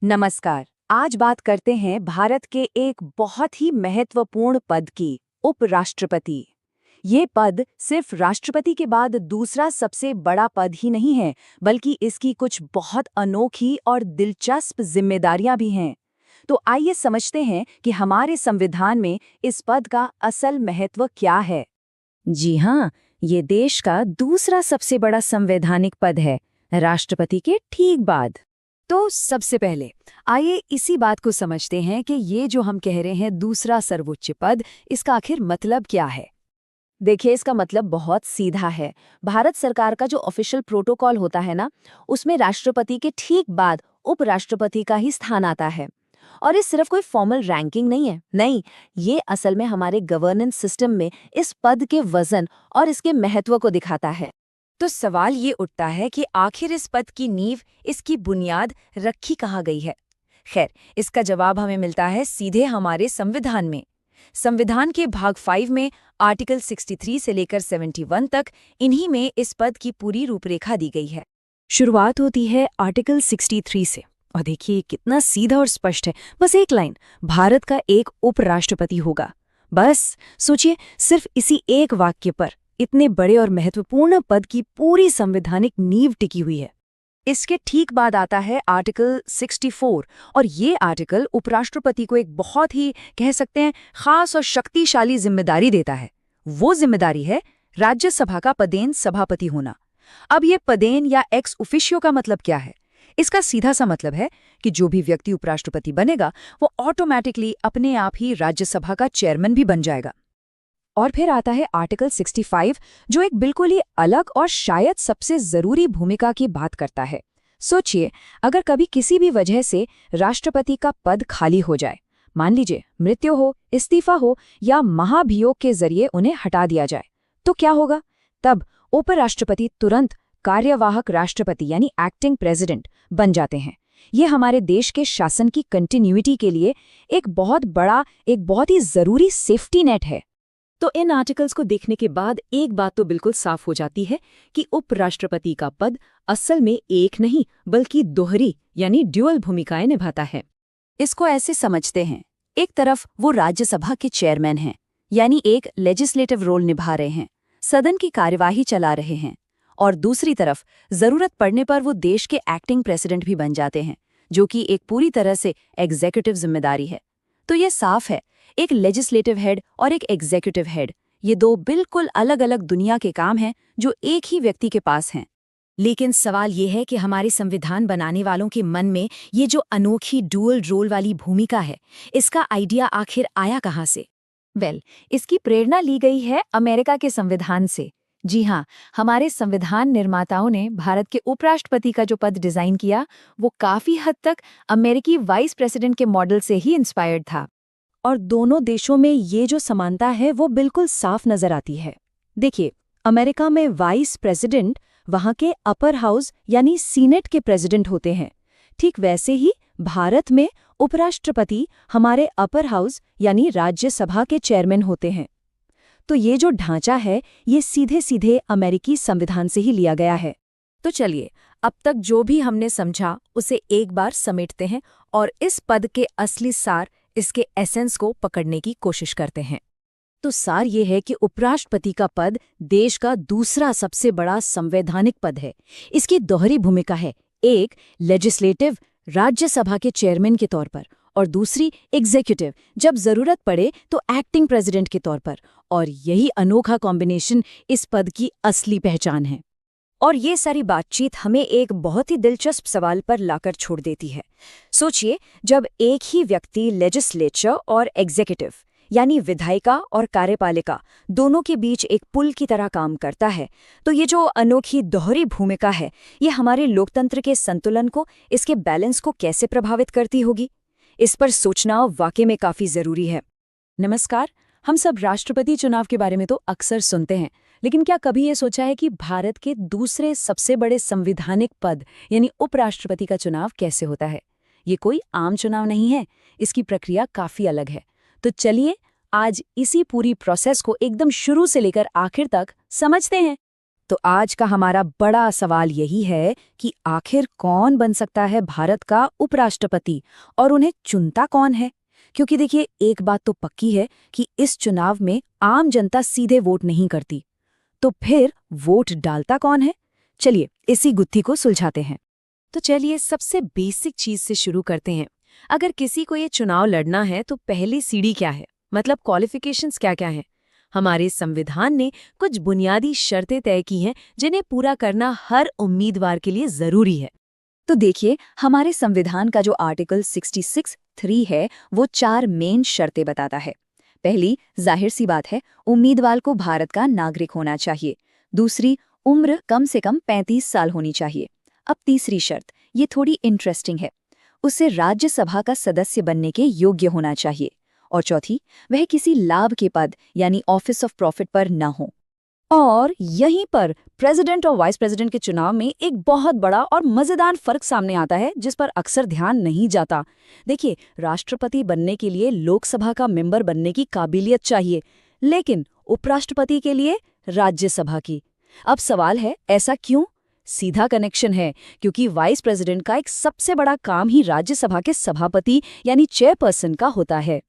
नमस्कार। आज बात करते हैं भारत के एक बहुत ही महत्वपूर्ण पद की, उपराष्ट्रपति। ये पद सिर्फ राष्ट्रपति के बाद दूसरा सबसे बड़ा पद ही नहीं है, बल्कि इसकी कुछ बहुत अनोखी और दिलचस्प जिम्मेदारियां भी हैं। तो आइए समझते हैं कि हमारे संविधान में इस पद का असल महत्व क्या है। जी हाँ, ये देश का दूसरा सबसे बड़ा संवैधानिक पद है, राष्ट्रपति के ठीक बाद। तो सबसे पहले आइए इसी बात को समझते हैं कि ये जो हम कह रहे हैं दूसरा सर्वोच्च पद, इसका आखिर मतलब क्या है। देखिए, इसका मतलब बहुत सीधा है। भारत सरकार का जो ऑफिशियल प्रोटोकॉल होता है ना, उसमें राष्ट्रपति के ठीक बाद उपराष्ट्रपति का ही स्थान आता है। और ये सिर्फ कोई फॉर्मल रैंकिंग नहीं है, नहीं, ये असल में हमारे गवर्नेंस सिस्टम में इस पद के वजन और इसके महत्व को दिखाता है। तो सवाल ये उठता है कि आखिर इस पद की नींव, इसकी बुनियाद रखी कहाँ गई है। खैर, इसका जवाब हमें मिलता है सीधे हमारे संविधान में। संविधान के भाग 5 में आर्टिकल 63 से लेकर 71 तक इन्हीं में इस पद की पूरी रूपरेखा दी गई है। शुरुआत होती है आर्टिकल 63 से, और देखिए कितना सीधा और स्पष्ट है। बस एक लाइन, भारत का एक उपराष्ट्रपति होगा। बस सोचिए, सिर्फ इसी एक वाक्य पर इतने बड़े और महत्वपूर्ण पद की पूरी संवैधानिक नींव टिकी हुई है। इसके ठीक बाद आता है आर्टिकल 64, और ये आर्टिकल उपराष्ट्रपति को एक बहुत ही, कह सकते हैं, खास और शक्तिशाली जिम्मेदारी देता है। वो जिम्मेदारी है राज्यसभा का पदेन सभापति होना। अब ये पदेन या एक्स ऑफिशियो का मतलब क्या है? इसका सीधा सा मतलब है कि जो भी व्यक्ति उपराष्ट्रपति बनेगा, वो ऑटोमेटिकली अपने आप ही राज्यसभा का चेयरमैन भी बन जाएगा। और फिर आता है आर्टिकल 65, जो एक बिल्कुल ही अलग और शायद सबसे जरूरी भूमिका की बात करता है। सोचिए, अगर कभी किसी भी वजह से राष्ट्रपति का पद खाली हो जाए, मान लीजिए मृत्यु हो, इस्तीफा हो या महाभियोग के जरिए उन्हें हटा दिया जाए, तो क्या होगा? तब उपराष्ट्रपति तुरंत कार्यवाहक राष्ट्रपति यानी एक्टिंग प्रेसिडेंट बन जाते हैं। ये हमारे देश के शासन की कंटिन्यूटी के लिए एक बहुत ही जरूरी सेफ्टी नेट है। तो इन आर्टिकल्स को देखने के बाद एक बात तो बिल्कुल साफ हो जाती है कि उपराष्ट्रपति का पद असल में एक नहीं बल्कि दोहरी यानी ड्यूअल भूमिकाएं निभाता है। इसको ऐसे समझते हैं, एक तरफ वो राज्यसभा के चेयरमैन हैं, यानी एक लेजिस्लेटिव रोल निभा रहे हैं, सदन की कार्यवाही चला रहे हैं, और दूसरी तरफ जरूरत पड़ने पर वो देश के एक्टिंग प्रेसिडेंट भी बन जाते हैं, जो कि एक पूरी तरह से एग्जीक्यूटिव जिम्मेदारी है। तो ये साफ है, एक लेजिस्लेटिव हेड और एक एग्जीक्यूटिव हेड, ये दो बिल्कुल अलग अलग दुनिया के काम हैं जो एक ही व्यक्ति के पास हैं। लेकिन सवाल ये है कि हमारे संविधान बनाने वालों के मन में ये जो अनोखी डुअल रोल वाली भूमिका है, इसका आइडिया आखिर आया कहाँ से? इसकी प्रेरणा ली गई है अमेरिका के संविधान से। जी हाँ, हमारे संविधान निर्माताओं ने भारत के उपराष्ट्रपति का जो पद डिजाइन किया, वो काफी हद तक अमेरिकी वाइस प्रेसिडेंट के मॉडल से ही इंस्पायर्ड था। और दोनों देशों में ये जो समानता है वो बिल्कुल साफ नजर आती है। देखिए, अमेरिका में वाइस प्रेसिडेंट वहाँ के अपर हाउस यानी सीनेट के प्रेसिडेंट होते हैं। ठीक वैसे ही भारत में उपराष्ट्रपति हमारे अपर हाउस यानी राज्यसभा के चेयरमैन होते हैं। तो ये जो ढांचा है, ये सीधे सीधे अमेरिकी संविधान से ही लिया गया है। तो चलिए, अब तक जो भी हमने समझा उसे एक बार समेटते हैं और इस पद के असली सार, इसके एसेंस को पकड़ने की कोशिश करते हैं। तो सार ये है कि उपराष्ट्रपति का पद देश का दूसरा सबसे बड़ा संवैधानिक पद है। इसकी दोहरी भूमिका है, एक लेजिस्लेटिव राज्यसभा के चेयरमैन के तौर पर, और दूसरी एग्जीक्यूटिव जब जरूरत पड़े तो एक्टिंग प्रेसिडेंट के तौर पर। और यही अनोखा कॉम्बिनेशन इस पद की असली पहचान है। और ये सारी बातचीत हमें एक बहुत ही दिलचस्प सवाल पर लाकर छोड़ देती है। सोचिए, जब एक ही व्यक्ति लेजिस्लेचर और एग्जीक्यूटिव यानी विधायिका और कार्यपालिका दोनों के बीच एक पुल की तरह काम करता है, तो ये जो अनोखी दोहरी भूमिका है, ये हमारे लोकतंत्र के संतुलन को, इसके बैलेंस को कैसे प्रभावित करती होगी? इस पर सोचना वाकई में काफी जरूरी है। नमस्कार। हम सब राष्ट्रपति चुनाव के बारे में तो अक्सर सुनते हैं, लेकिन क्या कभी ये सोचा है कि भारत के दूसरे सबसे बड़े संवैधानिक पद यानी उपराष्ट्रपति का चुनाव कैसे होता है? ये कोई आम चुनाव नहीं है, इसकी प्रक्रिया काफी अलग है। तो चलिए आज इसी पूरी प्रोसेस को एकदम शुरू से लेकर आखिर तक समझते हैं। तो आज का हमारा बड़ा सवाल यही है कि आखिर कौन बन सकता है भारत का उपराष्ट्रपति और उन्हें चुनता कौन है। क्योंकि देखिए, एक बात तो पक्की है कि इस चुनाव में आम जनता सीधे वोट नहीं करती। तो फिर वोट डालता कौन है? चलिए इसी गुत्थी को सुलझाते हैं। तो चलिए सबसे बेसिक चीज से शुरू करते हैं। अगर किसी को ये चुनाव लड़ना है तो पहली सीढ़ी क्या है, मतलब क्वालिफिकेशंस क्या क्या हैं? हमारे संविधान ने कुछ बुनियादी शर्तें तय की हैं जिन्हें पूरा करना हर उम्मीदवार के लिए जरूरी है। तो देखिए, हमारे संविधान का जो आर्टिकल 66(3) है वो 4 मेन शर्तें बताता है। पहली, जाहिर सी बात है, उम्मीदवार को भारत का नागरिक होना चाहिए। दूसरी, उम्र कम से कम 35 साल होनी चाहिए। अब तीसरी शर्त, ये थोड़ी इंटरेस्टिंग है, उसे राज्यसभा का सदस्य बनने के योग्य होना चाहिए। और चौथी, वह किसी लाभ के पद यानी ऑफिस ऑफ प्रॉफिट पर न हो। और यहीं पर प्रेसिडेंट और वाइस प्रेसिडेंट के चुनाव में एक बहुत बड़ा और मजेदार फर्क सामने आता है जिस पर अक्सर ध्यान नहीं जाता। देखिए, राष्ट्रपति बनने के लिए लोकसभा का मेंबर बनने की काबिलियत चाहिए, लेकिन उपराष्ट्रपति के लिए राज्यसभा की। अब सवाल है, ऐसा क्यों? सीधा कनेक्शन है, क्योंकि वाइस प्रेसिडेंट का एक सबसे बड़ा काम ही राज्यसभा के सभापति यानी चेयरपर्सन का होता है।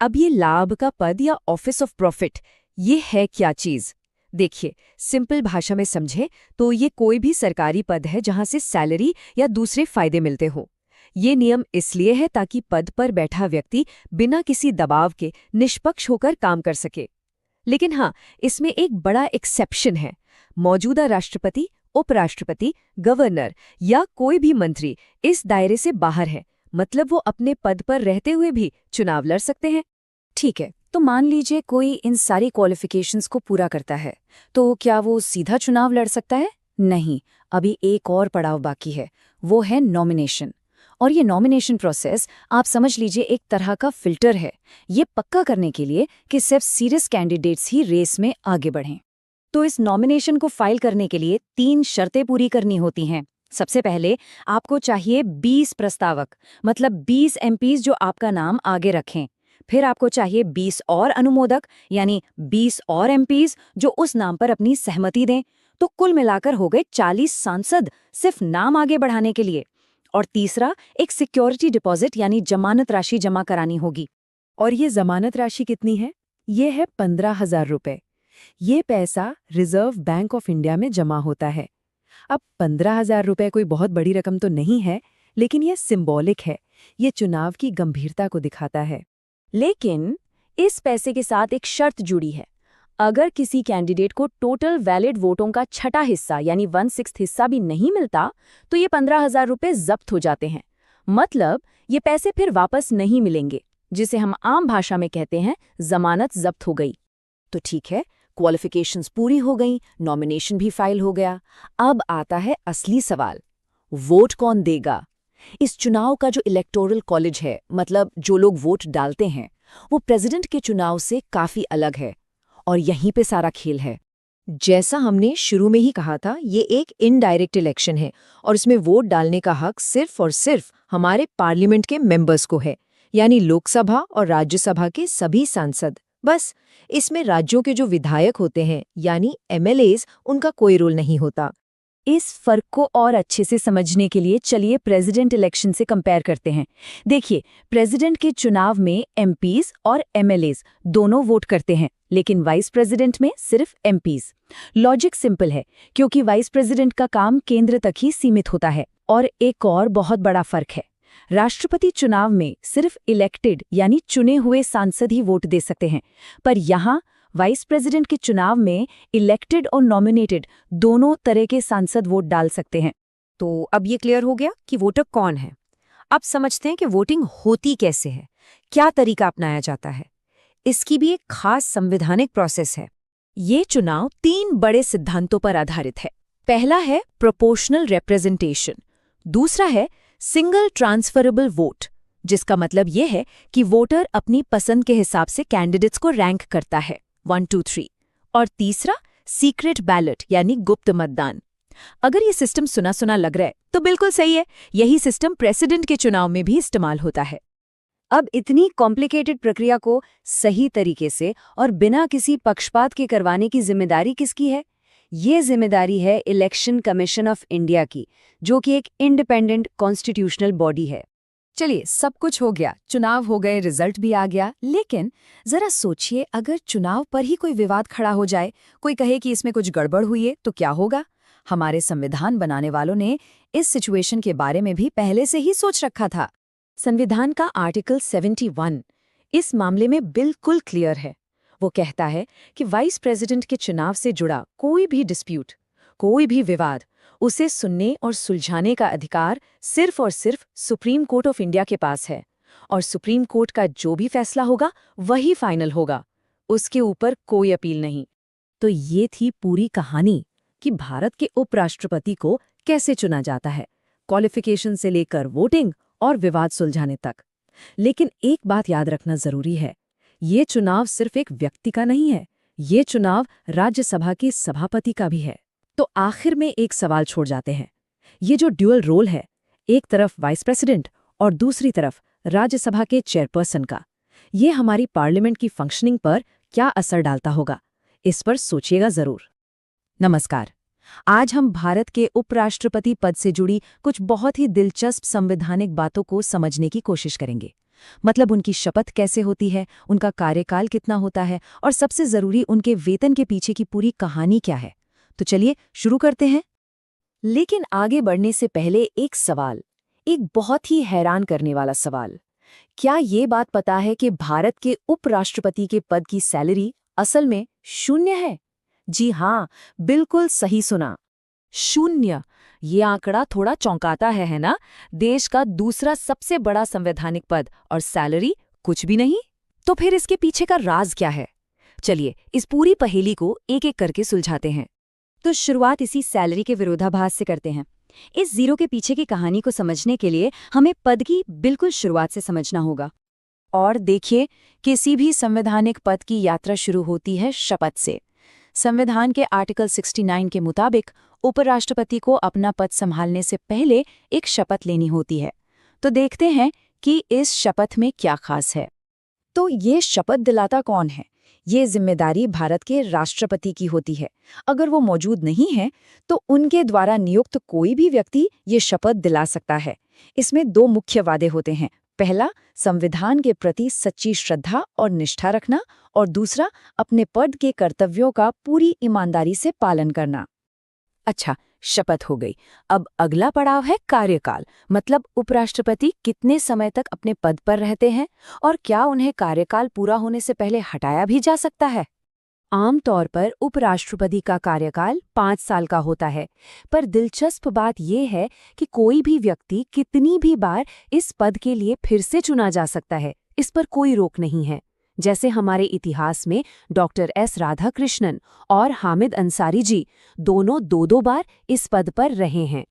अब ये लाभ का पद या ऑफिस ऑफ प्रॉफिट, ये है क्या चीज? देखिए, सिंपल भाषा में समझे तो ये कोई भी सरकारी पद है जहां से सैलरी या दूसरे फायदे मिलते हो। ये नियम इसलिए है ताकि पद पर बैठा व्यक्ति बिना किसी दबाव के निष्पक्ष होकर काम कर सके। लेकिन हाँ, इसमें एक बड़ा एक्सेप्शन है। मौजूदा राष्ट्रपति, उपराष्ट्रपति, गवर्नर या कोई भी मंत्री इस दायरे से बाहर है, मतलब वो अपने पद पर रहते हुए भी चुनाव लड़ सकते हैं। ठीक है, तो मान लीजिए कोई इन सारी क्वालिफिकेशंस को पूरा करता है, तो क्या वो सीधा चुनाव लड़ सकता है? नहीं, अभी एक और पड़ाव बाकी है, वो है नॉमिनेशन। और ये नॉमिनेशन प्रोसेस आप समझ लीजिए एक तरह का फिल्टर है, ये पक्का करने के लिए कि सिर्फ सीरियस कैंडिडेट्स ही रेस में आगे बढ़ें। तो इस नॉमिनेशन को फाइल करने के लिए 3 शर्तें पूरी करनी होती हैं। सबसे पहले आपको चाहिए 20 प्रस्तावक, मतलब 20 एमपीज जो आपका नाम आगे रखें। फिर आपको चाहिए 20 और अनुमोदक, यानी 20 और एमपीज जो उस नाम पर अपनी सहमति दें। तो कुल मिलाकर हो गए 40 सांसद सिर्फ नाम आगे बढ़ाने के लिए। और तीसरा, एक सिक्योरिटी डिपॉजिट यानी जमानत राशि जमा करानी होगी। और ये जमानत राशि कितनी है? ये है 15,000 रुपए। ये पैसा रिजर्व बैंक ऑफ इंडिया में जमा होता है। अब 15,000 रुपए कोई बहुत बड़ी रकम तो नहीं है, लेकिन यह सिंबॉलिक है। ये चुनाव की गंभीरता को दिखाता है। लेकिन इस पैसे के साथ एक शर्त जुड़ी है। अगर किसी कैंडिडेट को टोटल वैलिड वोटों का छठा हिस्सा यानी 1/6 हिस्सा भी नहीं मिलता, तो ये 15,000 रुपए जब्त हो जाते हैं। मतलब ये पैसे फिर वापस नहीं मिलेंगे, जिसे हम आम भाषा में कहते हैं जमानत जब्त हो गई। तो ठीक है, क्वालिफिकेशंस पूरी हो गई, नॉमिनेशन भी फाइल हो गया। अब आता है असली सवाल, वोट कौन देगा? इस चुनाव का जो इलेक्टोरल कॉलेज है, मतलब जो लोग वोट डालते हैं, वो प्रेसिडेंट के चुनाव से काफी अलग है। और यहीं पे सारा खेल है। जैसा हमने शुरू में ही कहा था, ये एक इनडायरेक्ट इलेक्शन है और इसमें वोट डालने का हक सिर्फ और सिर्फ हमारे पार्लियामेंट के मेंबर्स को है, यानी लोकसभा और राज्यसभा के सभी सांसद। बस इसमें राज्यों के जो विधायक होते हैं यानी एमएलएज, उनका कोई रोल नहीं होता। इस फर्क को और अच्छे से समझने के लिए चलिए प्रेसिडेंट इलेक्शन से कंपेयर करते हैं। देखिए, प्रेसिडेंट के चुनाव में एमपीज और एमएलएज दोनों वोट करते हैं, लेकिन वाइस प्रेसिडेंट में सिर्फ एमपीज। लॉजिक सिंपल है, क्योंकि वाइस प्रेसिडेंट का काम केंद्र तक ही सीमित होता है। और एक और बहुत बड़ा फर्क है, राष्ट्रपति चुनाव में सिर्फ इलेक्टेड यानी चुने हुए सांसद ही वोट दे सकते हैं, पर यहाँ वाइस प्रेसिडेंट के चुनाव में इलेक्टेड और नॉमिनेटेड दोनों तरह के सांसद वोट डाल सकते हैं। तो अब ये क्लियर हो गया कि वोटर कौन है। अब समझते हैं कि वोटिंग होती कैसे है, क्या तरीका अपनाया जाता है। इसकी भी एक खास संवैधानिक प्रोसेस है। ये चुनाव 3 बड़े सिद्धांतों पर आधारित है। पहला है प्रोपोर्शनल रिप्रेजेंटेशन, दूसरा है सिंगल ट्रांसफरेबल वोट, जिसका मतलब ये है कि वोटर अपनी पसंद के हिसाब से कैंडिडेट्स को रैंक करता है 1, 2, 3, और तीसरा सीक्रेट बैलेट यानी गुप्त मतदान। अगर ये सिस्टम सुना सुना लग रहा है तो बिल्कुल सही है, यही सिस्टम प्रेसिडेंट के चुनाव में भी इस्तेमाल होता है। अब इतनी कॉम्प्लिकेटेड प्रक्रिया को सही तरीके से और बिना किसी पक्षपात के करवाने की जिम्मेदारी किसकी है? ये जिम्मेदारी है इलेक्शन कमीशन ऑफ इंडिया की, जो कि एक इंडिपेंडेंट कॉन्स्टिट्यूशनल बॉडी है। चलिए, सब कुछ हो गया, चुनाव हो गए, रिजल्ट भी आ गया, लेकिन जरा सोचिए, अगर चुनाव पर ही कोई विवाद खड़ा हो जाए, कोई कहे कि इसमें कुछ गड़बड़ हुई है, तो क्या होगा? हमारे संविधान बनाने वालों ने इस सिचुएशन के बारे में भी पहले से ही सोच रखा था। संविधान का आर्टिकल 71 इस मामले में बिल्कुल क्लियर है। वो कहता है कि वाइस प्रेसिडेंट के चुनाव से जुड़ा कोई भी डिस्प्यूट, कोई भी विवाद, उसे सुनने और सुलझाने का अधिकार सिर्फ और सिर्फ सुप्रीम कोर्ट ऑफ इंडिया के पास है, और सुप्रीम कोर्ट का जो भी फैसला होगा वही फाइनल होगा, उसके ऊपर कोई अपील नहीं। तो ये थी पूरी कहानी कि भारत के उपराष्ट्रपति को कैसे चुना जाता है, क्वालिफिकेशन से लेकर वोटिंग और विवाद सुलझाने तक। लेकिन एक बात याद रखना जरूरी है, ये चुनाव सिर्फ एक व्यक्ति का नहीं है, ये चुनाव राज्यसभा के सभापति का भी है। तो आखिर में एक सवाल छोड़ जाते हैं, ये जो ड्यूअल रोल है, एक तरफ वाइस प्रेसिडेंट और दूसरी तरफ राज्यसभा के चेयरपर्सन का, ये हमारी पार्लियामेंट की फंक्शनिंग पर क्या असर डालता होगा, इस पर सोचिएगा जरूर। नमस्कार। आज हम भारत के उपराष्ट्रपति पद से जुड़ी कुछ बहुत ही दिलचस्प संवैधानिक बातों को समझने की कोशिश करेंगे। मतलब उनकी शपथ कैसे होती है, उनका कार्यकाल कितना होता है, और सबसे जरूरी उनके वेतन के पीछे की पूरी कहानी क्या है। तो चलिए शुरू करते हैं। लेकिन आगे बढ़ने से पहले एक सवाल, एक बहुत ही हैरान करने वाला सवाल। क्या ये बात पता है कि भारत के उपराष्ट्रपति के पद की सैलरी असल में 0 है? जी हाँ, बिल्कुल सही सुना, 0। ये आंकड़ा थोड़ा चौंकाता है ना? देश का दूसरा सबसे बड़ा संवैधानिक पद और सैलरी कुछ भी नहीं। तो फिर इसके पीछे का राज क्या है? चलिए इस पूरी पहेली को एक एक करके सुलझाते हैं। तो शुरुआत इसी सैलरी के विरोधाभास से करते हैं। इस जीरो के पीछे की कहानी को समझने के लिए हमें पद की बिल्कुल शुरुआत से समझना होगा। और देखिए, किसी भी संवैधानिक पद की यात्रा शुरू होती है शपथ से। संविधान के आर्टिकल 69 के मुताबिक उपराष्ट्रपति को अपना पद संभालने से पहले एक शपथ लेनी होती है। तो देखते हैं कि इस शपथ में क्या खास है। तो ये शपथ दिलाता कौन है? ये जिम्मेदारी भारत के राष्ट्रपति की होती है। अगर वो मौजूद नहीं है तो उनके द्वारा नियुक्त कोई भी व्यक्ति ये शपथ दिला सकता है। इसमें 2 मुख्य वादे होते हैं। पहला, संविधान के प्रति सच्ची श्रद्धा और निष्ठा रखना, और दूसरा, अपने पद के कर्तव्यों का पूरी ईमानदारी से पालन करना। अच्छा, शपथ हो गई। अब अगला पड़ाव है कार्यकाल, मतलब उपराष्ट्रपति कितने समय तक अपने पद पर रहते हैं और क्या उन्हें कार्यकाल पूरा होने से पहले हटाया भी जा सकता है। आमतौर पर उपराष्ट्रपति का कार्यकाल 5 साल का होता है, पर दिलचस्प बात यह है कि कोई भी व्यक्ति कितनी भी बार इस पद के लिए फिर से चुना जा सकता है, इस पर कोई रोक नहीं है। जैसे हमारे इतिहास में डॉक्टर एस राधाकृष्णन और हामिद अंसारी जी दोनों 2-2 बार इस पद पर रहे हैं।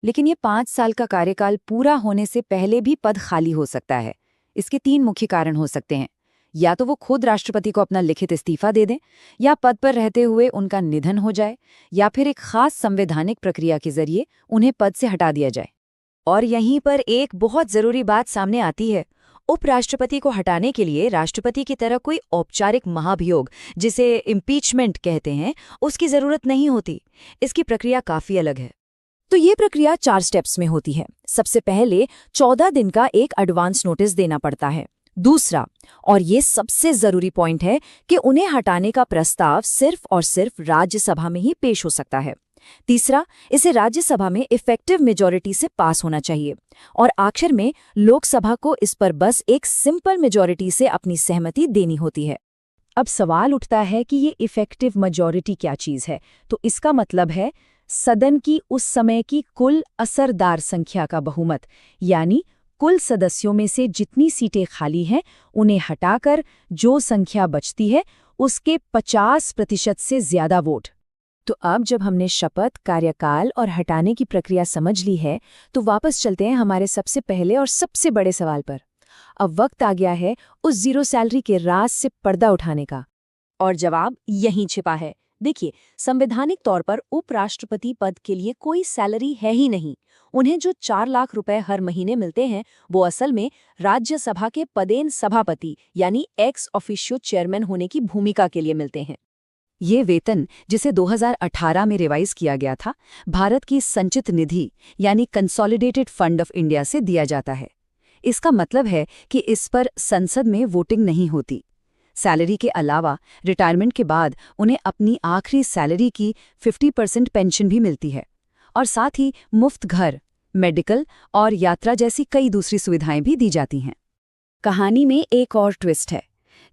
लेकिन ये 5 साल का कार्यकाल पूरा होने से पहले भी पद खाली हो सकता है। इसके 3 मुख्य कारण हो सकते हैं। या तो वो खुद राष्ट्रपति को अपना लिखित इस्तीफा दे दें, या पद पर रहते हुए उनका निधन हो जाए, या फिर एक खास संवैधानिक प्रक्रिया के जरिए उन्हें पद से हटा दिया जाए। और यहीं पर एक बहुत जरूरी बात सामने आती है। उपराष्ट्रपति को हटाने के लिए राष्ट्रपति की तरह कोई औपचारिक महाभियोग, जिसे इम्पीचमेंट कहते हैं, उसकी जरूरत नहीं होती। इसकी प्रक्रिया काफी अलग है। तो ये प्रक्रिया 4 स्टेप्स में होती है। सबसे पहले 14 दिन का एक एडवांस नोटिस देना पड़ता है। दूसरा, और ये सबसे जरूरी पॉइंट है, कि उन्हें हटाने का प्रस्ताव सिर्फ और सिर्फ राज्यसभा में ही पेश हो सकता है। तीसरा, इसे राज्यसभा में इफेक्टिव मेजॉरिटी से पास होना चाहिए। और आखिर में लोकसभा को इस पर बस एक सिंपल मेजॉरिटी से अपनी सहमति देनी होती है। अब सवाल उठता है कि ये इफेक्टिव मेजॉरिटी क्या चीज है। तो इसका मतलब है सदन की उस समय की कुल असरदार संख्या का बहुमत, यानी कुल सदस्यों में से जितनी सीटें खाली हैं उन्हें हटाकर जो संख्या बचती है उसके 50% से ज्यादा वोट। तो अब जब हमने शपथ, कार्यकाल और हटाने की प्रक्रिया समझ ली है, तो वापस चलते हैं हमारे सबसे पहले और सबसे बड़े सवाल पर। अब वक्त आ गया है उस जीरो सैलरी के राज से पर्दा उठाने का। और जवाब यहीं छिपा है। देखिए, संवैधानिक तौर पर उपराष्ट्रपति पद के लिए कोई सैलरी है ही नहीं। उन्हें जो 4 लाख रुपए हर महीने मिलते हैं, वो असल में राज्यसभा के पदेन सभापति यानी एक्स ऑफिशियो चेयरमैन होने की भूमिका के लिए मिलते हैं। ये वेतन, जिसे 2018 में रिवाइज किया गया था, भारत की संचित निधि यानी कंसोलिडेटेड फंड ऑफ इंडिया से दिया जाता है। इसका मतलब है कि इस पर संसद में वोटिंग नहीं होती। सैलरी के अलावा रिटायरमेंट के बाद उन्हें अपनी आखिरी सैलरी की 50% पेंशन भी मिलती है और साथ ही मुफ्त घर, मेडिकल और यात्रा जैसी कई दूसरी सुविधाएं भी दी जाती हैं। कहानी में एक और ट्विस्ट है।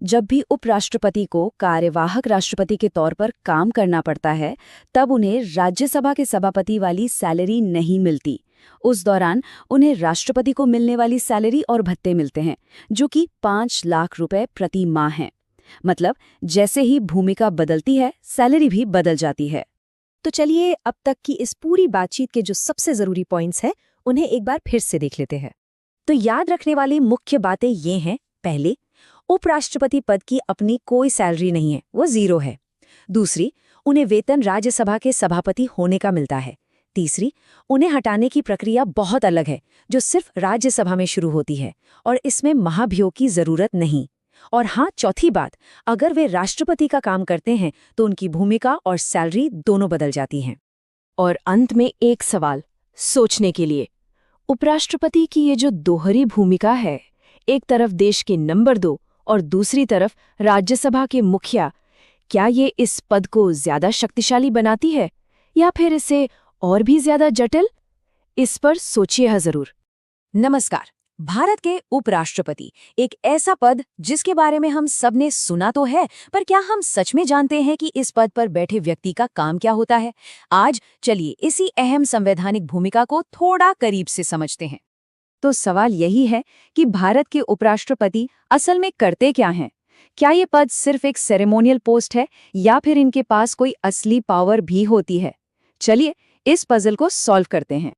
जब भी उपराष्ट्रपति को कार्यवाहक राष्ट्रपति के तौर पर काम करना पड़ता है, तब उन्हें राज्यसभा के सभापति वाली सैलरी नहीं मिलती। उस दौरान उन्हें राष्ट्रपति को मिलने वाली सैलरी और भत्ते मिलते हैं, जो कि 5 लाख रुपए प्रति माह हैं। मतलब जैसे ही भूमिका बदलती है, सैलरी भी बदल जाती है। तो चलिए अब तक की इस पूरी बातचीत के जो सबसे जरूरी पॉइंट्स हैं, उन्हें एक बार फिर से देख लेते हैं। तो याद रखने वाली मुख्य बातें ये हैं। पहले, उपराष्ट्रपति पद की अपनी कोई सैलरी नहीं है, वो 0 है। दूसरी, उन्हें वेतन राज्यसभा के सभापति होने का मिलता है। तीसरी, उन्हें हटाने की प्रक्रिया बहुत अलग है, जो सिर्फ राज्यसभा में शुरू होती है और इसमें महाभियोग की जरूरत नहीं। और हाँ, चौथी बात, अगर वे राष्ट्रपति का काम करते हैं तो उनकी भूमिका और सैलरी दोनों बदल जाती हैं। और अंत में एक सवाल सोचने के लिए, उपराष्ट्रपति की ये जो दोहरी भूमिका है, एक तरफ देश के नंबर 2 और दूसरी तरफ राज्यसभा के मुखिया, क्या ये इस पद को ज्यादा शक्तिशाली बनाती है या फिर इसे और भी ज्यादा जटिल? इस पर सोचिए जरूर। नमस्कार। भारत के उपराष्ट्रपति एक ऐसा पद जिसके बारे में हम सब ने सुना तो है, पर क्या हम सच में जानते हैं कि इस पद पर बैठे व्यक्ति का काम क्या होता है? आज चलिए इसी अहम संवैधानिक भूमिका को थोड़ा करीब से समझते हैं। तो सवाल यही है कि भारत के उपराष्ट्रपति असल में करते क्या हैं? क्या ये पद सिर्फ एक सेरेमोनियल पोस्ट है या फिर इनके पास कोई असली पावर भी होती है? चलिए इस पजल को सॉल्व करते हैं।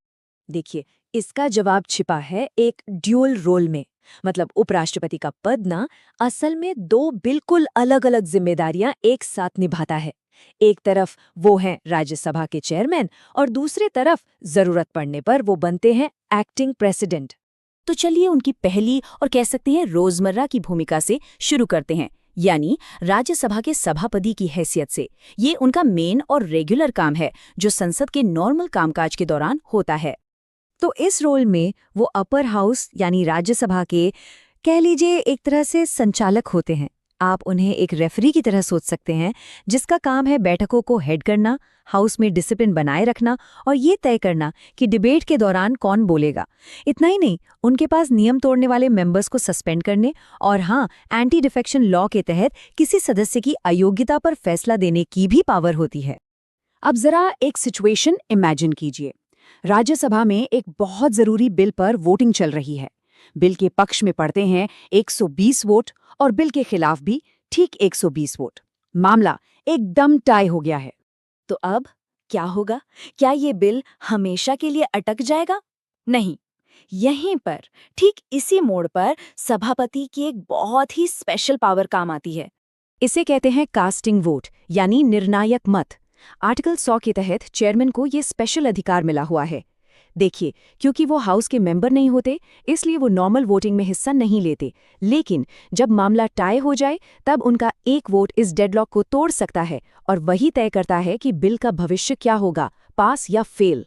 देखिए, इसका जवाब छिपा है एक ड्यूअल रोल में। मतलब उपराष्ट्रपति का पद ना असल में 2 बिल्कुल अलग-अलग जिम्मेदारियां एक साथ निभाता है। एक तरफ वो हैं राज्यसभा के चेयरमैन और दूसरी तरफ जरूरत पड़ने पर वो बनते हैं एक्टिंग प्रेसिडेंट। तो चलिए उनकी पहली और कह सकते हैं रोजमर्रा की भूमिका से शुरू करते हैं, यानी राज्यसभा के सभापति की हैसियत से। ये उनका मेन और रेगुलर काम है जो संसद के नॉर्मल कामकाज के दौरान होता है। तो इस रोल में वो अपर हाउस यानी राज्यसभा के, कह लीजिए, एक तरह से संचालक होते हैं। आप उन्हें एक रेफरी की तरह सोच सकते हैं, जिसका काम है बैठकों को हेड करना, हाउस में डिसिप्लिन बनाए रखना और ये तय करना कि डिबेट के दौरान कौन बोलेगा। इतना ही नहीं, उनके पास नियम तोड़ने वाले मेंबर्स को सस्पेंड करने और हाँ, एंटी डिफेक्शन लॉ के तहत किसी सदस्य की अयोग्यता पर फैसला देने की भी पावर होती है। अब जरा एक सिचुएशन इमेजिन कीजिए। राज्यसभा में एक बहुत जरूरी बिल पर वोटिंग चल रही है। बिल के पक्ष में पड़ते हैं 120 वोट और बिल के खिलाफ भी ठीक 120 वोट। मामला एकदम टाई हो गया है। तो अब क्या होगा? क्या ये बिल हमेशा के लिए अटक जाएगा? नहीं। यहीं पर, ठीक इसी मोड़ पर, सभापति की एक बहुत ही स्पेशल पावर काम आती है। इसे कहते हैं कास्टिंग वोट यानी निर्णायक मत। आर्टिकल 100 के तहत चेयरमैन को ये स्पेशल अधिकार मिला हुआ है। देखिए, क्योंकि वो हाउस के मेंबर नहीं होते, इसलिए वो नॉर्मल वोटिंग में हिस्सा नहीं लेते। लेकिन जब मामला टाई हो जाए, तब उनका एक वोट इस डेडलॉक को तोड़ सकता है और वही तय करता है कि बिल का भविष्य क्या होगा, पास या फेल।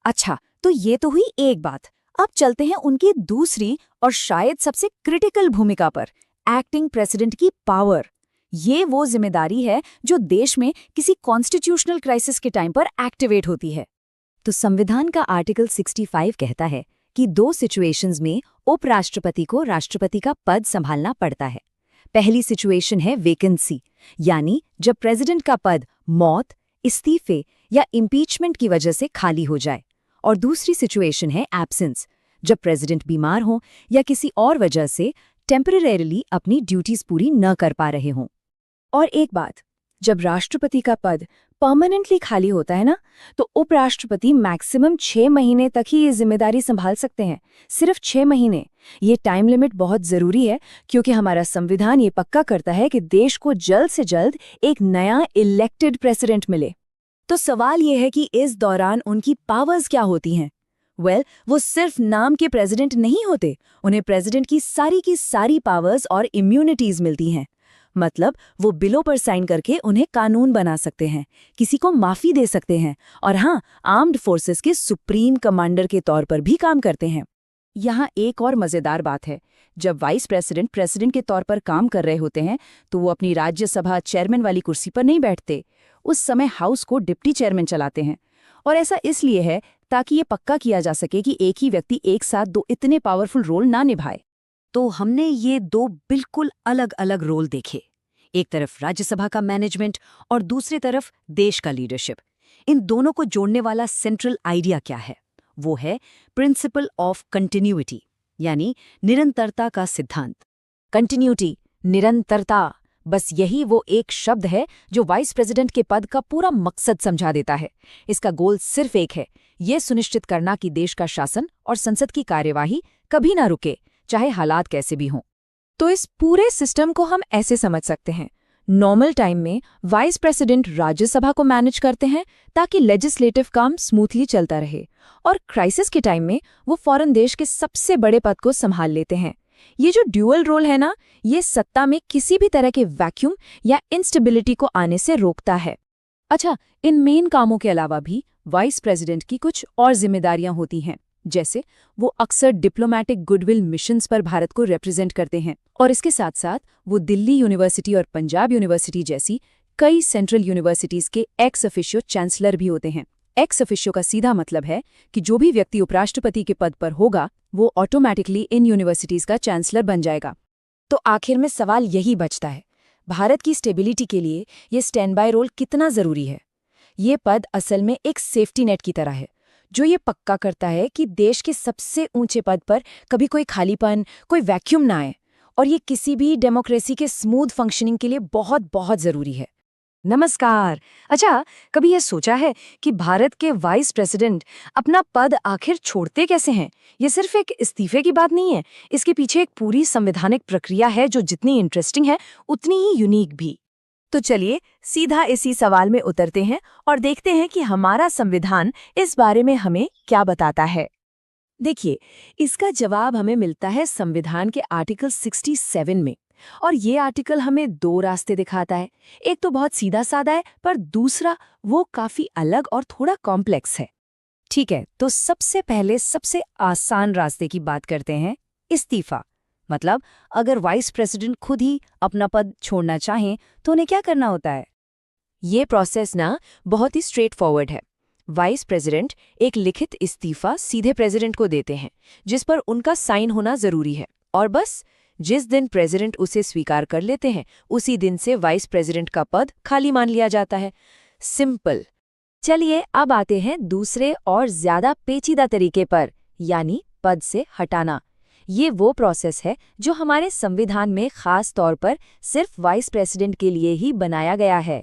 अच्छा, तो ये तो हुई एक बात। अब चलते हैं उनकी दूसरी और शायद सबसे क्रिटिकल भूमिका पर, एक्टिंग प्रेसिडेंट की पावर। ये वो जिम्मेदारी है जो देश में किसी कॉन्स्टिट्यूशनल क्राइसिस के टाइम पर एक्टिवेट होती है। तो संविधान का आर्टिकल 65 कहता है कि 2 सिचुएशंस में उपराष्ट्रपति को राष्ट्रपति का पद संभालना पड़ता है। पहली सिचुएशन है वेकेंसी, यानी जब प्रेसिडेंट का पद मौत, इस्तीफे या इम्पीचमेंट की वजह से खाली हो जाए। और दूसरी सिचुएशन है एब्सेंस, जब प्रेसिडेंट बीमार हो या किसी और वजह से टेम्परेरीली अपनी ड्यूटीज पूरी न कर पा रहे हों। और एक बात, जब राष्ट्रपति का पद परमानेंटली खाली होता है ना, तो उपराष्ट्रपति मैक्सिमम 6 महीने तक ही ये जिम्मेदारी संभाल सकते हैं। सिर्फ 6 महीने। ये टाइम लिमिट बहुत जरूरी है क्योंकि हमारा संविधान ये पक्का करता है कि देश को जल्द से जल्द एक नया इलेक्टेड प्रेसिडेंट मिले। तो सवाल ये है कि इस दौरान उनकी पावर्स क्या होती हैं? वो सिर्फ नाम के प्रेसिडेंट नहीं होते, उन्हें प्रेसिडेंट की सारी पावर्स और इम्यूनिटीज मिलती हैं। मतलब वो बिलों पर साइन करके उन्हें कानून बना सकते हैं, किसी को माफी दे सकते हैं और हाँ, आर्म्ड फोर्सेस के सुप्रीम कमांडर के तौर पर भी काम करते हैं। यहाँ एक और मजेदार बात है, जब वाइस प्रेसिडेंट प्रेसिडेंट के तौर पर काम कर रहे होते हैं तो वो अपनी राज्यसभा चेयरमैन वाली कुर्सी पर नहीं बैठते। उस समय हाउस को डिप्टी चेयरमैन चलाते हैं और ऐसा इसलिए है ताकि ये पक्का किया जा सके कि एक ही व्यक्ति एक साथ दो इतने पावरफुल रोल ना निभाए। तो हमने ये दो बिल्कुल अलग अलग रोल देखे, एक तरफ राज्यसभा का मैनेजमेंट और दूसरी तरफ देश का लीडरशिप। इन दोनों को जोड़ने वाला सेंट्रल आइडिया क्या है? वो है प्रिंसिपल ऑफ कंटिन्यूटी, यानी निरंतरता का सिद्धांत। कंटिन्यूटी, निरंतरता, बस यही वो एक शब्द है जो वाइस प्रेसिडेंट के पद का पूरा मकसद समझा देता है। इसका गोल सिर्फ एक है, ये सुनिश्चित करना कि देश का शासन और संसद की कार्यवाही कभी ना रुके, चाहे हालात कैसे भी हों। तो इस पूरे सिस्टम को हम ऐसे समझ सकते हैं, नॉर्मल टाइम में वाइस प्रेसिडेंट राज्यसभा को मैनेज करते हैं ताकि लेजिस्लेटिव काम स्मूथली चलता रहे, और क्राइसिस के टाइम में वो फौरन देश के सबसे बड़े पद को संभाल लेते हैं। ये जो ड्यूअल रोल है ना, ये सत्ता में किसी भी तरह के वैक्यूम या इंस्टेबिलिटी को आने से रोकता है। अच्छा, इन मेन कामों के अलावा भी वाइस प्रेसिडेंट की कुछ और जिम्मेदारियां होती हैं, जैसे वो अक्सर डिप्लोमैटिक गुडविल मिशंस पर भारत को रिप्रेजेंट करते हैं, और इसके साथ साथ वो दिल्ली यूनिवर्सिटी और पंजाब यूनिवर्सिटी जैसी कई सेंट्रल यूनिवर्सिटीज के एक्स ऑफिशियो चांसलर भी होते हैं। एक्स ऑफिशियो का सीधा मतलब है कि जो भी व्यक्ति उपराष्ट्रपति के पद पर होगा वो ऑटोमेटिकली इन यूनिवर्सिटीज का चांसलर बन जाएगा। तो आखिर में सवाल यही बचता है, भारत की स्टेबिलिटी के लिए ये स्टैंड बाय रोल कितना जरूरी है? ये पद असल में एक सेफ्टी नेट की तरह है, जो ये पक्का करता है कि देश के सबसे ऊंचे पद पर कभी कोई खालीपन, कोई वैक्यूम ना आए, और ये किसी भी डेमोक्रेसी के स्मूथ फंक्शनिंग के लिए बहुत बहुत जरूरी है। नमस्कार। अच्छा, कभी ये सोचा है कि भारत के वाइस प्रेसिडेंट अपना पद आखिर छोड़ते कैसे हैं? ये सिर्फ एक इस्तीफे की बात नहीं है, इसके पीछे एक पूरी संवैधानिक प्रक्रिया है जो जितनी इंटरेस्टिंग है उतनी ही यूनिक भी। तो चलिए सीधा इसी सवाल में उतरते हैं और देखते हैं कि हमारा संविधान इस बारे में हमें क्या बताता है। देखिए, इसका जवाब हमें मिलता है संविधान के आर्टिकल 67 में, और ये आर्टिकल हमें दो रास्ते दिखाता है। एक तो बहुत सीधा साधा है, पर दूसरा वो काफी अलग और थोड़ा कॉम्प्लेक्स है। ठीक है, तो सबसे पहले सबसे आसान रास्ते की बात करते हैं, इस्तीफा। मतलब अगर वाइस प्रेसिडेंट खुद ही अपना पद छोड़ना चाहें तो उन्हें क्या करना होता है? ये प्रोसेस ना बहुत ही स्ट्रेट फॉरवर्ड है। वाइस प्रेसिडेंट एक लिखित इस्तीफा सीधे प्रेसिडेंट को देते हैं, जिस पर उनका साइन होना जरूरी है, और बस जिस दिन प्रेसिडेंट उसे स्वीकार कर लेते हैं उसी दिन से वाइस प्रेसिडेंट का पद खाली मान लिया जाता है। सिंपल। चलिए अब आते हैं दूसरे और ज्यादा पेचीदा तरीके पर, यानी पद से हटाना। ये वो प्रोसेस है जो हमारे संविधान में खास तौर पर सिर्फ वाइस प्रेसिडेंट के लिए ही बनाया गया है।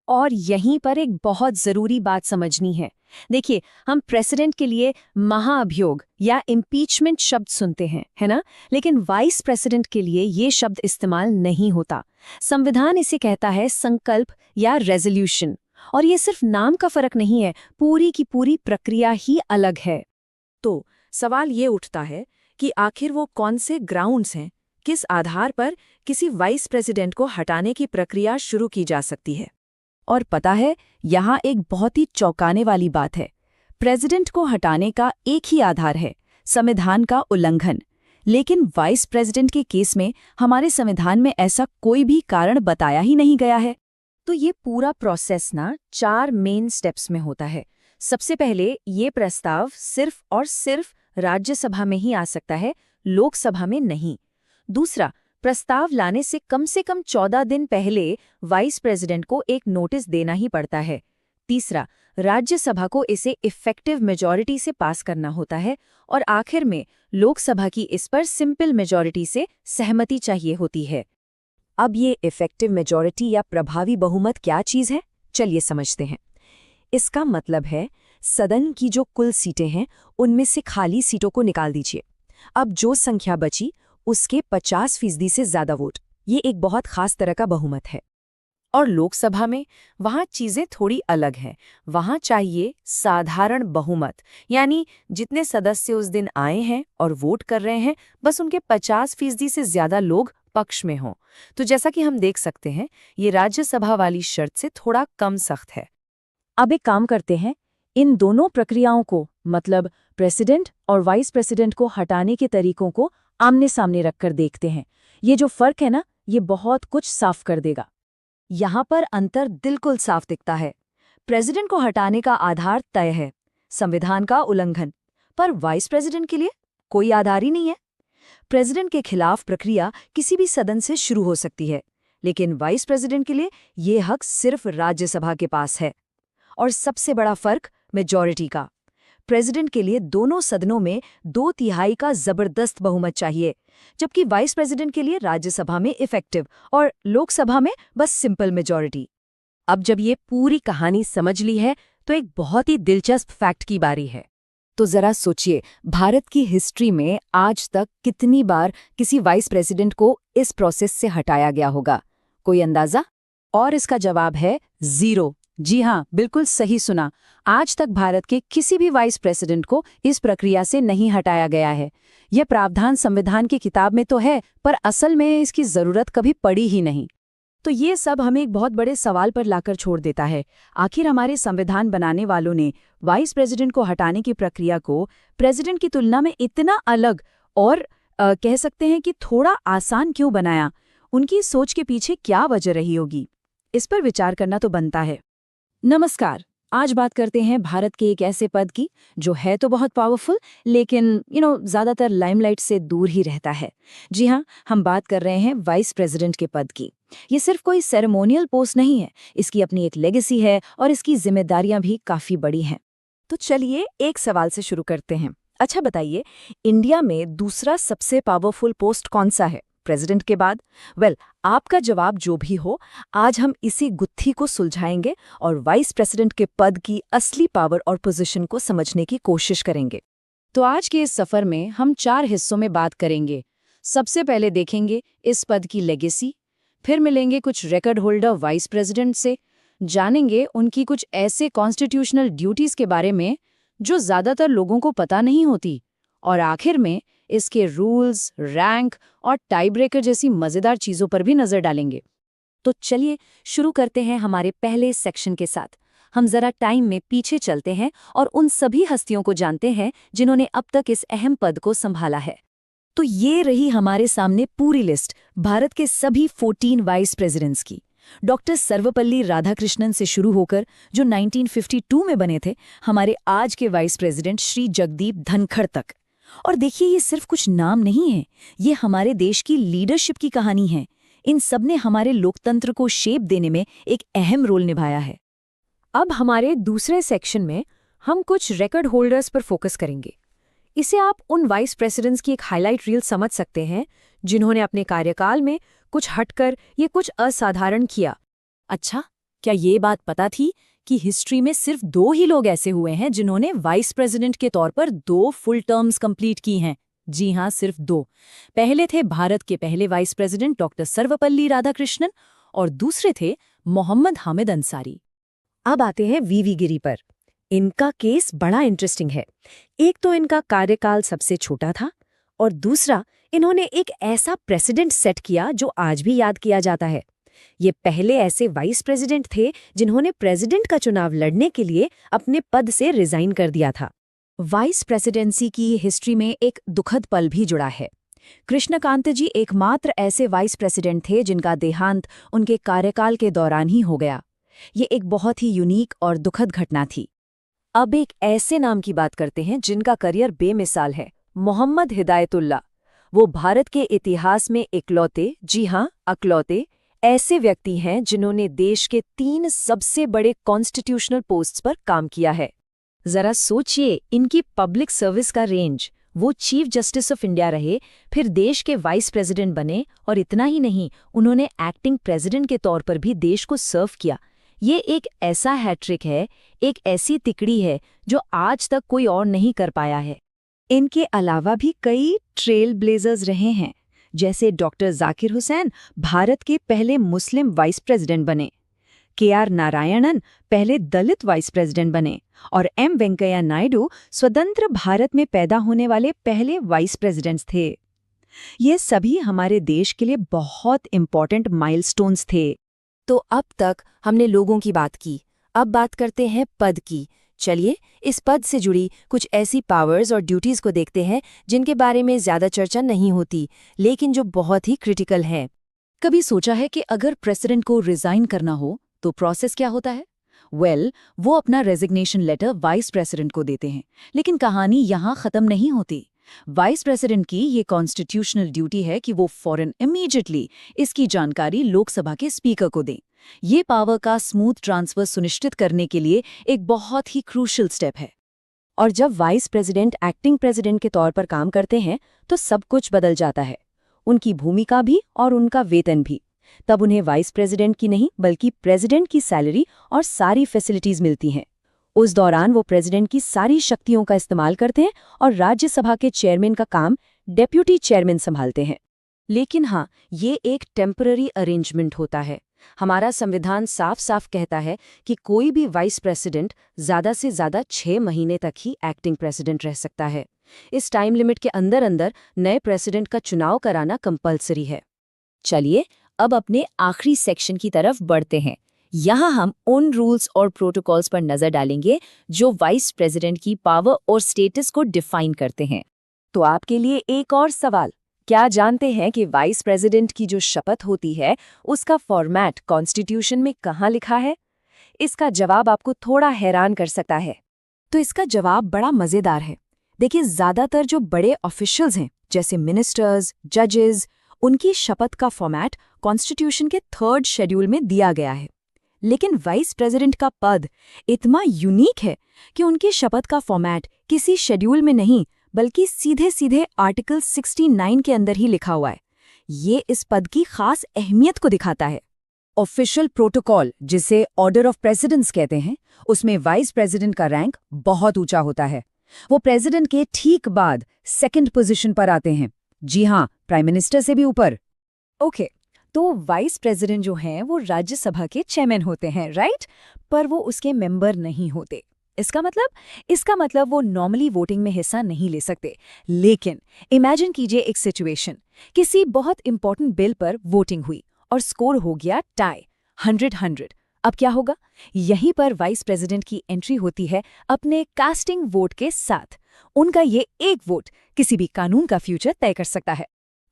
और यहीं पर एक बहुत जरूरी बात समझनी है। देखिए, हम प्रेसिडेंट के लिए महाअभियोग या इम्पीचमेंट शब्द सुनते हैं, है ना? लेकिन वाइस प्रेसिडेंट के लिए ये शब्द इस्तेमाल नहीं होता। संविधान इसे कहता है संकल्प या रेजोल्यूशन, और ये सिर्फ नाम का फर्क नहीं है, पूरी की पूरी प्रक्रिया ही अलग है। तो सवाल ये उठता है कि आखिर वो कौन से ग्राउंड्स हैं, किस आधार पर किसी वाइस प्रेसिडेंट को हटाने की प्रक्रिया शुरू की जा सकती है? और पता है, यहाँ एक बहुत ही चौंकाने वाली बात है। प्रेसिडेंट को हटाने का एक ही आधार है, संविधान का उल्लंघन। लेकिन वाइस प्रेसिडेंट के केस में हमारे संविधान में ऐसा कोई भी कारण बताया ही नहीं गया है। तो ये पूरा प्रोसेस ना 4 मेन स्टेप्स में होता है। सबसे पहले ये प्रस्ताव सिर्फ और सिर्फ राज्यसभा में ही आ सकता है, लोकसभा में नहीं। दूसरा, प्रस्ताव लाने से कम 14 दिन पहले वाइस प्रेसिडेंट को एक नोटिस देना ही पड़ता है। तीसरा, राज्यसभा को इसे इफेक्टिव मेजॉरिटी से पास करना होता है, और आखिर में लोकसभा की इस पर सिंपल मेजॉरिटी से सहमति चाहिए होती है। अब ये इफेक्टिव मेजॉरिटी या प्रभावी बहुमत क्या चीज है, चलिए समझते हैं। इसका मतलब है सदन की जो कुल सीटें हैं उनमें से खाली सीटों को निकाल दीजिए। अब जो संख्या बची उसके 50% से ज्यादा वोट, ये एक बहुत खास तरह का बहुमत है। और लोकसभा में वहाँ चीजें थोड़ी अलग हैं। वहाँ चाहिए साधारण बहुमत, यानी जितने सदस्य उस दिन आए हैं और वोट कर रहे हैं, बस उनके 50% से ज्यादा लोग पक्ष में हों। तो जैसा कि हम देख सकते हैं, ये राज्यसभा वाली शर्त से थोड़ा कम सख्त है। अब एक काम करते हैं, इन दोनों प्रक्रियाओं को, मतलब प्रेसिडेंट और वाइस प्रेसिडेंट को हटाने के तरीकों को आमने सामने रखकर देखते हैं। ये जो फर्क है ना, ये बहुत कुछ साफ कर देगा। यहाँ पर अंतर बिल्कुल साफ दिखता है। प्रेसिडेंट को हटाने का आधार तय है, संविधान का उल्लंघन, पर वाइस प्रेसिडेंट के लिए कोई आधार ही नहीं है। प्रेसिडेंट के खिलाफ प्रक्रिया किसी भी सदन से शुरू हो सकती है, लेकिन वाइस प्रेसिडेंट के लिए ये हक सिर्फ राज्यसभा के पास है। और सबसे बड़ा फर्क मेजॉरिटी का। प्रेसिडेंट के लिए दोनों सदनों में 2/3 का जबरदस्त बहुमत चाहिए, जबकि वाइस प्रेसिडेंट के लिए राज्यसभा में इफेक्टिव और लोकसभा में बस सिंपल मेजॉरिटी। अब जब ये पूरी कहानी समझ ली है, तो एक बहुत ही दिलचस्प फैक्ट की बारी है। तो जरा सोचिए, भारत की हिस्ट्री में आज तक कितनी बार किसी वाइस प्रेसिडेंट को इस प्रोसेस से हटाया गया होगा? कोई अंदाजा? और इसका जवाब है 0। जी हाँ, बिल्कुल सही सुना। आज तक भारत के किसी भी वाइस प्रेसिडेंट को इस प्रक्रिया से नहीं हटाया गया है। यह प्रावधान संविधान की किताब में तो है, पर असल में इसकी जरूरत कभी पड़ी ही नहीं। तो ये सब हमें एक बहुत बड़े सवाल पर लाकर छोड़ देता है। आखिर हमारे संविधान बनाने वालों ने वाइस प्रेसिडेंट को हटाने की प्रक्रिया को प्रेसिडेंट की तुलना में इतना अलग और कह सकते हैं कि थोड़ा आसान क्यों बनाया? उनकी सोच के पीछे क्या वजह रही होगी? इस पर विचार करना तो बनता है। नमस्कार, आज बात करते हैं भारत के एक ऐसे पद की जो है तो बहुत पावरफुल, लेकिन ज्यादातर लाइमलाइट से दूर ही रहता है। जी हाँ, हम बात कर रहे हैं वाइस प्रेसिडेंट के पद की। ये सिर्फ कोई सेरेमोनियल पोस्ट नहीं है, इसकी अपनी एक लेगेसी है और इसकी जिम्मेदारियां भी काफी बड़ी हैं। तो चलिए एक सवाल से शुरू करते हैं। अच्छा बताइए, इंडिया में दूसरा सबसे पावरफुल पोस्ट कौन सा है प्रेसिडेंट के बाद? आपका जवाब जो भी हो, आज हम इसी गुत्थी को सुलझाएंगे और वाइस प्रेसिडेंट के पद की असली पावर और पोजीशन को समझने की कोशिश करेंगे। तो आज के इस सफर में हम 4 हिस्सों में बात करेंगे। सबसे पहले देखेंगे इस पद की लेगेसी, फिर मिलेंगे कुछ रिकॉर्ड होल्डर वाइस प्रेसिडेंट से, जानेंगे उनकी कुछ ऐसे कॉन्स्टिट्यूशनल ड्यूटीज के बारे में जो ज्यादातर लोगों को पता नहीं होती, और आखिर में इसके रूल्स, रैंक और टाई ब्रेकर जैसी मजेदार चीजों पर भी नजर डालेंगे। तो चलिए शुरू करते हैं हमारे पहले सेक्शन के साथ। हम जरा टाइम में पीछे चलते हैं और उन सभी हस्तियों को जानते हैं जिन्होंने अब तक इस अहम पद को संभाला है। तो ये रही हमारे सामने पूरी लिस्ट भारत के सभी 14 वाइस प्रेसिडेंट्स की। डॉक्टर सर्वपल्ली राधाकृष्णन से शुरू होकर, जो 1952 में बने थे, हमारे आज के वाइस प्रेसिडेंट श्री जगदीप धनखड़ तक। और देखिए, ये सिर्फ कुछ नाम नहीं है, ये हमारे देश की लीडरशिप की कहानी है। इन सब ने हमारे लोकतंत्र को शेप देने में एक अहम रोल निभाया है। अब हमारे दूसरे सेक्शन में हम कुछ रिकॉर्ड होल्डर्स पर फोकस करेंगे। इसे आप उन वाइस प्रेसिडेंट्स की एक हाईलाइट रील समझ सकते हैं जिन्होंने अपने कार्यकाल में कुछ हटकर ये कुछ असाधारण किया। अच्छा, क्या ये बात पता थी कि हिस्ट्री में सिर्फ 2 ही लोग ऐसे हुए हैं जिन्होंने वाइस प्रेसिडेंट के तौर पर 2 फुल टर्म्स कंप्लीट की हैं? जी हाँ, सिर्फ 2। पहले थे भारत के पहले vice president doctor Sarvepalli Radhakrishnan और दूसरे थे मोहम्मद हामिद अंसारी। अब आते हैं वीवी गिरी पर। इनका केस बड़ा इंटरेस्टिंग है। एक तो इनका कार्यकाल सबसे छोटा था, और दूसरा, इन्होंने एक ऐसा प्रेसिडेंट सेट किया जो आज भी याद किया जाता है। ये पहले ऐसे वाइस प्रेसिडेंट थे जिन्होंने प्रेसिडेंट का चुनाव लड़ने के लिए अपने पद से रिजाइन कर दिया था। वाइस प्रेसिडेंसी की हिस्ट्री में एक दुखद पल भी जुड़ा है। कृष्णकांत जी एकमात्र ऐसे वाइस प्रेसिडेंट थे जिनका देहांत उनके कार्यकाल के दौरान ही हो गया। ये एक बहुत ही यूनिक और दुखद घटना थी। अब एक ऐसे नाम की बात करते हैं जिनका करियर बेमिसाल है, मोहम्मद हिदायतुल्लाह। वो भारत के इतिहास में इकलौते, जी हाँ अकलौते, ऐसे व्यक्ति हैं जिन्होंने देश के 3 सबसे बड़े कॉन्स्टिट्यूशनल पोस्ट्स पर काम किया है। जरा सोचिए इनकी पब्लिक सर्विस का रेंज। वो चीफ जस्टिस ऑफ इंडिया रहे, फिर देश के वाइस प्रेसिडेंट बने, और इतना ही नहीं, उन्होंने एक्टिंग प्रेसिडेंट के तौर पर भी देश को सर्व किया। ये एक ऐसा हैट्रिक है, एक ऐसी तिकड़ी है जो आज तक कोई और नहीं कर पाया है। इनके अलावा भी कई ट्रेल ब्लेजर्स रहे हैं, जैसे डॉक्टर जाकिर हुसैन भारत के पहले मुस्लिम वाइस प्रेसिडेंट बने, KR नारायणन पहले दलित वाइस प्रेसिडेंट बने, और M वेंकैया नायडू स्वतंत्र भारत में पैदा होने वाले पहले वाइस प्रेसिडेंट्स थे। ये सभी हमारे देश के लिए बहुत इम्पोर्टेंट माइलस्टोन्स थे। तो अब तक हमने लोगों की बात की, अब बात करते हैं पद की। चलिए इस पद से जुड़ी कुछ ऐसी पावर्स और ड्यूटीज को देखते हैं जिनके बारे में ज्यादा चर्चा नहीं होती, लेकिन जो बहुत ही क्रिटिकल है। कभी सोचा है कि अगर प्रेसिडेंट को रिजाइन करना हो तो प्रोसेस क्या होता है? वो अपना रेजिग्नेशन लेटर वाइस प्रेसिडेंट को देते हैं, लेकिन कहानी यहाँ खत्म नहीं होती। वाइस प्रेसिडेंट की ये कॉन्स्टिट्यूशनल ड्यूटी है कि वो फौरन इमीडिएटली इसकी जानकारी लोकसभा के स्पीकर को दें। ये पावर का स्मूथ ट्रांसफर सुनिश्चित करने के लिए एक बहुत ही क्रूशियल स्टेप है। और जब वाइस प्रेसिडेंट एक्टिंग प्रेसिडेंट के तौर पर काम करते हैं तो सब कुछ बदल जाता है, उनकी भूमिका भी और उनका वेतन भी। तब उन्हें वाइस प्रेसिडेंट की नहीं बल्कि प्रेसिडेंट की सैलरी और सारी फैसिलिटीज मिलती हैं। उस दौरान वो प्रेसिडेंट की सारी शक्तियों का इस्तेमाल करते हैं और राज्यसभा के चेयरमैन का काम डेप्यूटी चेयरमैन संभालते हैं। लेकिन हाँ, ये एक टेम्पररी अरेंजमेंट होता है। हमारा संविधान साफ साफ कहता है कि कोई भी वाइस प्रेसिडेंट ज़्यादा से ज़्यादा 6 महीने तक ही एक्टिंग प्रेसिडेंट रह सकता है। इस टाइम लिमिट के अंदर अंदर नए प्रेसिडेंट का चुनाव कराना कंपलसरी है। चलिए अब अपने आखिरी सेक्शन की तरफ बढ़ते हैं। यहाँ हम उन रूल्स और प्रोटोकॉल्स पर नजर डालेंगे जो वाइस प्रेसिडेंट की पावर और स्टेटस को डिफाइन करते हैं। तो आपके लिए एक और सवाल, क्या जानते हैं कि वाइस प्रेसिडेंट की जो शपथ होती है उसका फॉर्मेट कॉन्स्टिट्यूशन में कहाँ लिखा है? इसका जवाब आपको थोड़ा हैरान कर सकता है। तो इसका जवाब बड़ा मजेदार है। देखिए, ज्यादातर जो बड़े ऑफिशियल्स हैं जैसे मिनिस्टर्स, जजेस, उनकी शपथ का फॉर्मेट कॉन्स्टिट्यूशन के 3rd शेड्यूल में दिया गया है। लेकिन वाइस प्रेसिडेंट का पद इतना यूनिक है कि उनकी शपथ का फॉर्मेट किसी शेड्यूल में नहीं बल्कि सीधे सीधे आर्टिकल 69 के अंदर ही लिखा हुआ है। ये इस पद की खास अहमियत को दिखाता है। ऑफिशियल प्रोटोकॉल, जिसे ऑर्डर ऑफ प्रेसिडेंस कहते हैं, उसमें वाइस प्रेसिडेंट का रैंक बहुत ऊंचा होता है। वो प्रेसिडेंट के ठीक बाद 2nd पोजीशन पर आते हैं। जी हाँ, प्राइम मिनिस्टर से भी ऊपर। ओके, तो वाइस प्रेसिडेंट जो हैं वो राज्यसभा के चेयरमैन होते हैं, राइट? पर वो उसके मेंबर नहीं होते। इसका मतलब वो नॉर्मली वोटिंग में हिस्सा नहीं ले सकते। लेकिन इमेजिन कीजिए एक सिचुएशन, किसी बहुत इंपॉर्टेंट बिल पर वोटिंग हुई और स्कोर हो गया टाई 100-100। अब क्या होगा? यहीं पर वाइस प्रेसिडेंट की एंट्री होती है अपने कास्टिंग वोट के साथ। उनका ये एक वोट किसी भी कानून का फ्यूचर तय कर सकता है।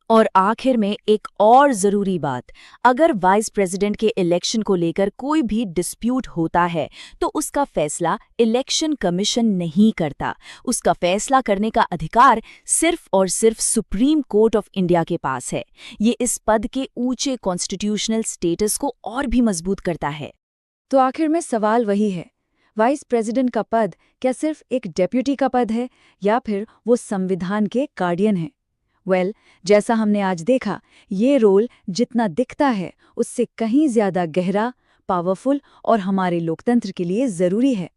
और आखिर में एक और जरूरी बात, अगर वाइस प्रेसिडेंट के इलेक्शन को लेकर कोई भी डिस्प्यूट होता है तो उसका फैसला इलेक्शन कमीशन नहीं करता। उसका फैसला करने का अधिकार सिर्फ और सिर्फ सुप्रीम कोर्ट ऑफ इंडिया के पास है। ये इस पद के ऊंचे कॉन्स्टिट्यूशनल स्टेटस को और भी मजबूत करता है। तो आखिर में सवाल वही है, वाइस प्रेसिडेंट का पद क्या सिर्फ एक डेप्यूटी का पद है या फिर वो संविधान के गार्डियन है? जैसा हमने आज देखा, ये रोल जितना दिखता है उससे कहीं ज्यादा गहरा, पावरफुल और हमारे लोकतंत्र के लिए जरूरी है।